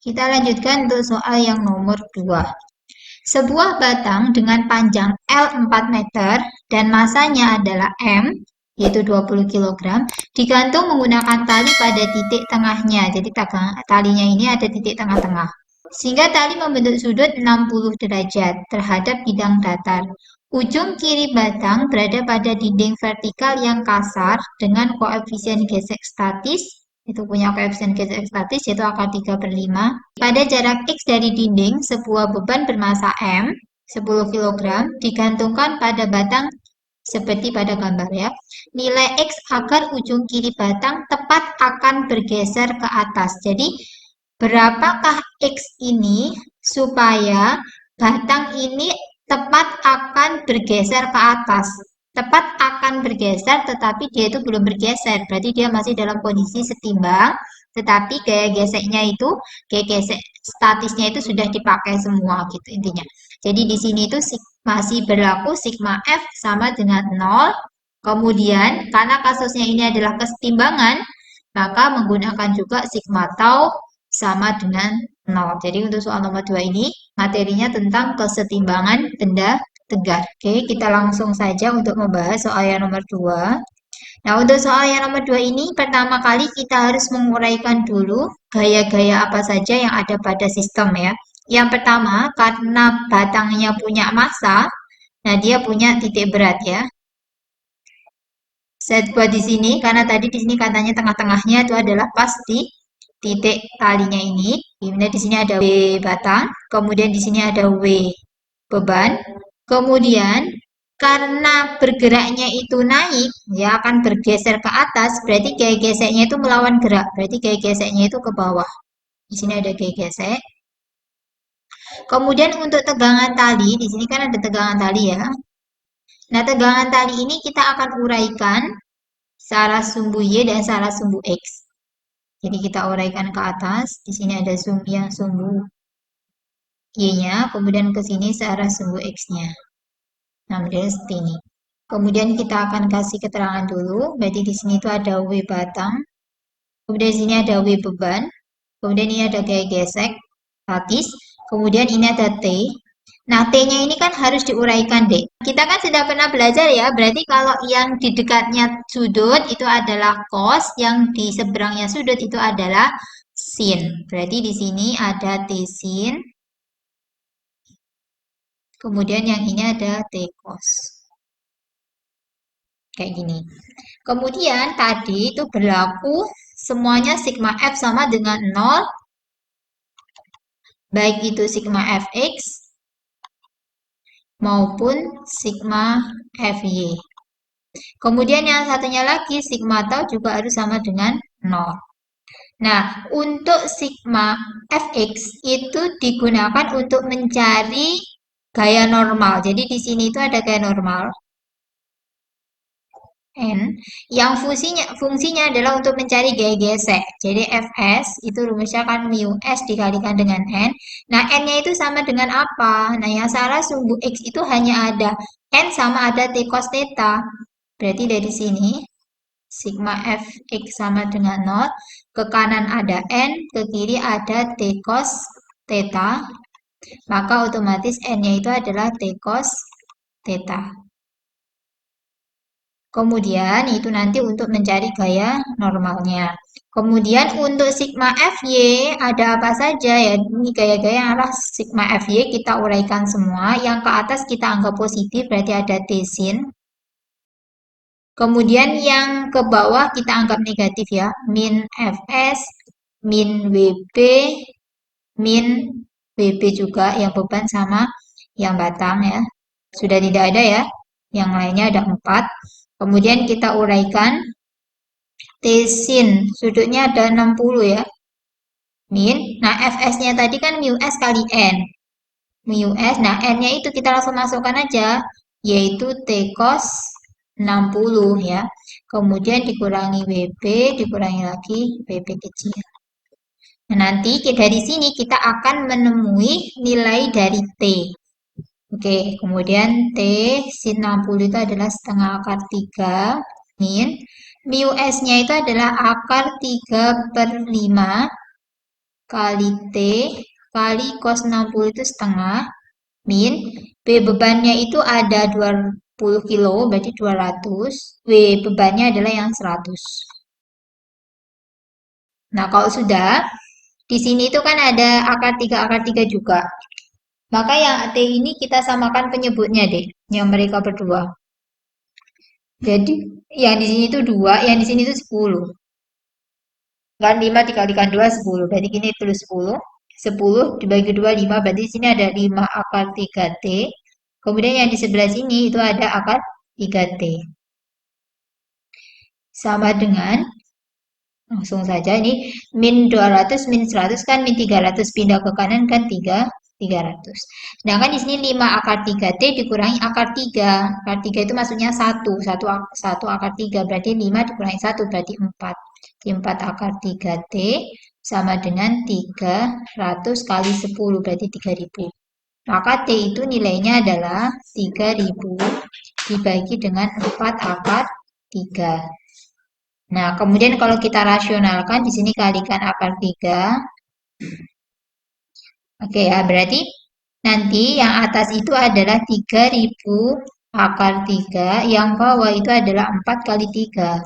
Kita lanjutkan untuk soal yang nomor 2. Sebuah batang dengan panjang L 4 meter dan masanya adalah M, yaitu 20 kg, digantung menggunakan tali pada titik tengahnya. Jadi talinya ini ada titik tengah-tengah. Sehingga tali membentuk sudut 60 derajat terhadap bidang datar. Ujung kiri batang berada pada dinding vertikal yang kasar dengan koefisien gesek statis, itu punya koefisien gesek statis yaitu akar 3/5. Pada jarak X dari dinding, sebuah beban bermasa M, 10 kg, digantungkan pada batang seperti pada gambar ya. Nilai X agar ujung kiri batang tepat akan bergeser ke atas. Jadi, berapakah X ini supaya batang ini tepat akan bergeser ke atas? Tepat akan bergeser, tetapi dia itu belum bergeser. Berarti dia masih dalam kondisi setimbang, tetapi gaya geseknya itu, gaya gesek statisnya itu sudah dipakai semua gitu intinya. Jadi di sini itu masih berlaku sigma F sama dengan 0. Kemudian karena kasusnya ini adalah kesetimbangan, maka menggunakan juga sigma tau sama dengan 0. Jadi untuk soal nomor 2 ini materinya tentang kesetimbangan benda tegar. Oke, kita langsung saja untuk membahas soal yang nomor 2. Nah, untuk soal yang nomor 2 ini, pertama kali kita harus menguraikan dulu gaya-gaya apa saja yang ada pada sistem ya. Yang pertama, karena batangnya punya massa, nah dia punya titik berat ya. Saya buat di sini, karena tadi di sini katanya tengah-tengahnya itu adalah pas di titik talinya ini. Kemudian di sini ada W batang, kemudian di sini ada W beban. Kemudian karena bergeraknya itu naik, ya akan bergeser ke atas, berarti gaya geseknya itu melawan gerak. Berarti gaya geseknya itu ke bawah. Di sini ada gaya gesek. Kemudian untuk tegangan tali, di sini kan ada tegangan tali ya. Nah, tegangan tali ini kita akan uraikan searah sumbu Y dan searah sumbu X. Jadi kita uraikan ke atas. Di sini ada sumbu Y-nya, kemudian ke sini searah sumbu X-nya. Nah, modelnya seperti ini. Kemudian kita akan kasih keterangan dulu. Berarti di sini itu ada W batang. Kemudian di sini ada W beban. Kemudian ini ada gaya gesek, statis. Kemudian ini ada T. Nah, T-nya ini kan harus diuraikan, Dek. Kita kan sudah pernah belajar ya, berarti kalau yang di dekatnya sudut itu adalah cos, yang di seberangnya sudut itu adalah sin. Berarti di sini ada T sin. Kemudian yang ini ada T cos. Kayak gini. Kemudian tadi itu berlaku semuanya sigma F sama dengan 0, baik itu sigma Fx maupun sigma Fy. Kemudian yang satunya lagi sigma tau juga harus sama dengan 0. Nah, untuk sigma Fx itu digunakan untuk mencari gaya normal. Jadi di sini itu ada gaya normal. N yang fungsinya adalah untuk mencari gaya gesek. Jadi Fs itu rumusnya kan mu S dikalikan dengan N. Nah, N-nya itu sama dengan apa? Nah, yang salah sumbu X itu hanya ada N sama ada T cos theta. Berarti dari sini sigma Fx sama dengan 0. Ke kanan ada N, ke kiri ada T cos theta. Maka otomatis N-nya itu adalah T cos theta. Kemudian itu nanti untuk mencari gaya normalnya. Kemudian untuk sigma Fy ada apa saja ya? Ini gaya-gaya yang arah sigma Fy kita uraikan semua. Yang ke atas kita anggap positif berarti ada T sin. Kemudian yang ke bawah kita anggap negatif ya. Min Fs, min Wb, min Wb juga yang beban sama yang batang ya. Sudah tidak ada ya. Yang lainnya ada 4. Kemudian kita uraikan T sin, sudutnya ada 60 ya. Min, nah Fs-nya tadi kan mu S kali N. Mu S, nah N-nya itu kita langsung masukkan aja, yaitu T cos 60 ya. Kemudian dikurangi WB, dikurangi lagi WB kecil. Nah, nanti dari sini kita akan menemui nilai dari T. Oke, kemudian T sin 60 itu adalah setengah akar 3 min. Mu S-nya itu adalah akar 3/5 kali T kali cos 60 itu setengah min B bebannya itu ada 20 kilo berarti 200, W bebannya adalah yang 100. Nah, kalau sudah di sini itu kan ada akar 3 juga. Maka yang T ini kita samakan penyebutnya deh, yang mereka berdua. Jadi yang di sini itu 2, yang di sini itu 10. Kan 5 dikalikan 2 10. Berarti gini tulis 10. 10 dibagi 2 5. Berarti di sini ada 5 akar 3T. Kemudian yang di sebelah sini itu ada akar 3T. Sama dengan, langsung saja ini, min 200 min 100 kan min 300. Pindah ke kanan kan 300. Sedangkan di sini 5 akar 3T dikurangi akar 3. Akar 3 itu maksudnya 1. 1 akar 3 berarti 5 dikurangi 1 berarti 4. 4 akar 3T sama dengan 300 kali 10 berarti 3000. Maka T itu nilainya adalah 3000 dibagi dengan 4 akar 3. Nah, kemudian kalau kita rasionalkan di sini kalikan akar 3. Oke ya, berarti nanti yang atas itu adalah 3000 akar 3, yang bawah itu adalah 4 kali 3.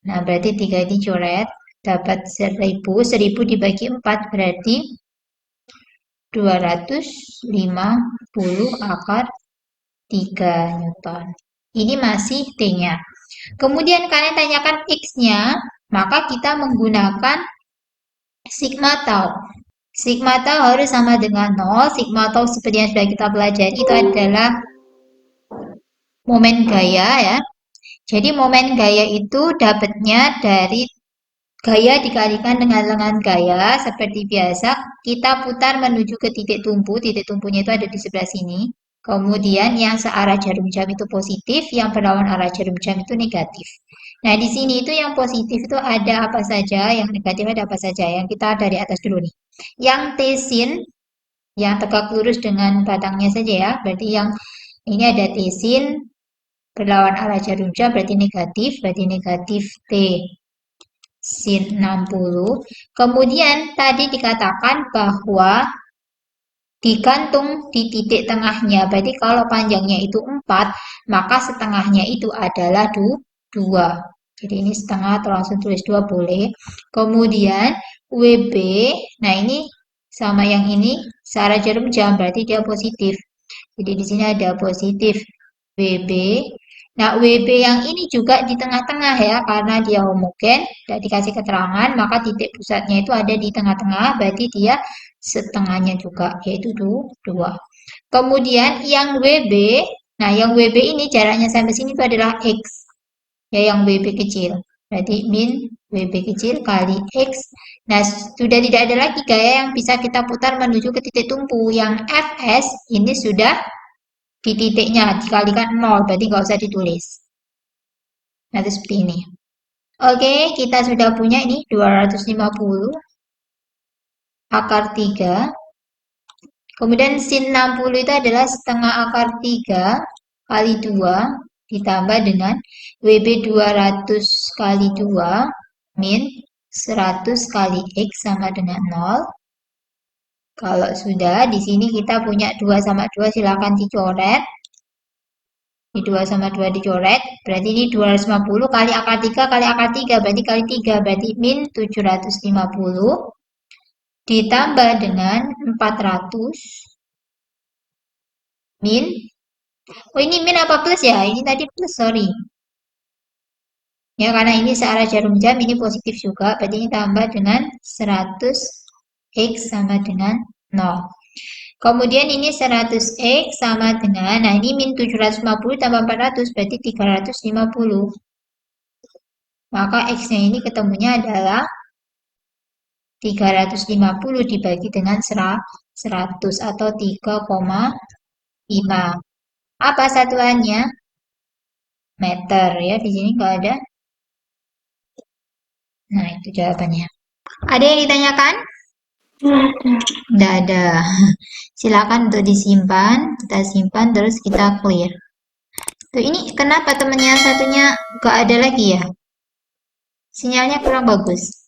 Nah, berarti 3 dicoret, dapat 1000. 1000 dibagi 4 berarti 250 akar 3 Newton. Ini masih T-nya. Kemudian kalian tanyakan X-nya, maka kita menggunakan sigma tau. Sigma tau harus sama dengan 0. Sigma tau seperti yang sudah kita pelajari itu adalah momen gaya ya. Jadi momen gaya itu dapatnya dari gaya dikalikan dengan lengan gaya. Seperti biasa, kita putar menuju ke titik tumpu. Titik tumpunya itu ada di sebelah sini. Kemudian yang searah jarum jam itu positif, yang berlawan arah jarum jam itu negatif. Nah, di sini itu yang positif itu ada apa saja, yang negatif ada apa saja. Yang kita dari atas dulu nih. Yang T sin, yang tegak lurus dengan batangnya saja ya. Berarti yang ini ada T sin, berlawan arah jarum jam berarti negatif T sin 60. Kemudian tadi dikatakan bahwa digantung di titik tengahnya. Berarti kalau panjangnya itu 4, maka setengahnya itu adalah 2. Jadi ini setengah atau langsung tulis 2 boleh. Kemudian WB, nah ini sama yang ini searah jarum jam berarti dia positif. Jadi di sini ada positif WB. Nah, WB yang ini juga di tengah-tengah ya, karena dia homogen, tidak dikasih keterangan, maka titik pusatnya itu ada di tengah-tengah, berarti dia setengahnya juga, yaitu 2. Kemudian yang WB, nah yang WB ini jaraknya sampai sini itu adalah X, ya yang WB kecil. Berarti min WB kecil kali X. Nah, sudah tidak ada lagi gaya yang bisa kita putar menuju ke titik tumpu. Yang Fs ini sudah di titiknya dikalikan 0, berarti nggak usah ditulis. Nah, itu seperti ini. Oke, kita sudah punya ini 250 akar 3. Kemudian sin 60 itu adalah setengah akar 3 kali 2 ditambah dengan WB 200 kali 2 min 100 kali X sama dengan 0. Kalau sudah, di sini kita punya 2 sama 2, silakan dicoret. Ini 2 sama 2 dicoret, berarti ini 250 kali akar 3 kali akar 3, berarti kali 3, berarti min 750 ditambah dengan 400 min, oh ini min apa plus ya? Ini tadi plus, sorry. Ya, karena ini searah jarum jam, ini positif juga, berarti ini tambah dengan 100 X sama dengan 0. Kemudian ini 100X sama dengan, nah ini min 750 tambah 400 berarti 350. Maka X-nya ini ketemunya adalah 350 dibagi dengan 100 atau 3,5. Apa satuannya? Meter ya, di sini nggak ada. Nah, itu jawabannya. Ada yang ditanyakan? Nggak ada. Silakan untuk disimpan, kita simpan terus kita clear. Tuh, ini kenapa temennya satunya nggak ada lagi ya? Sinyalnya kurang bagus.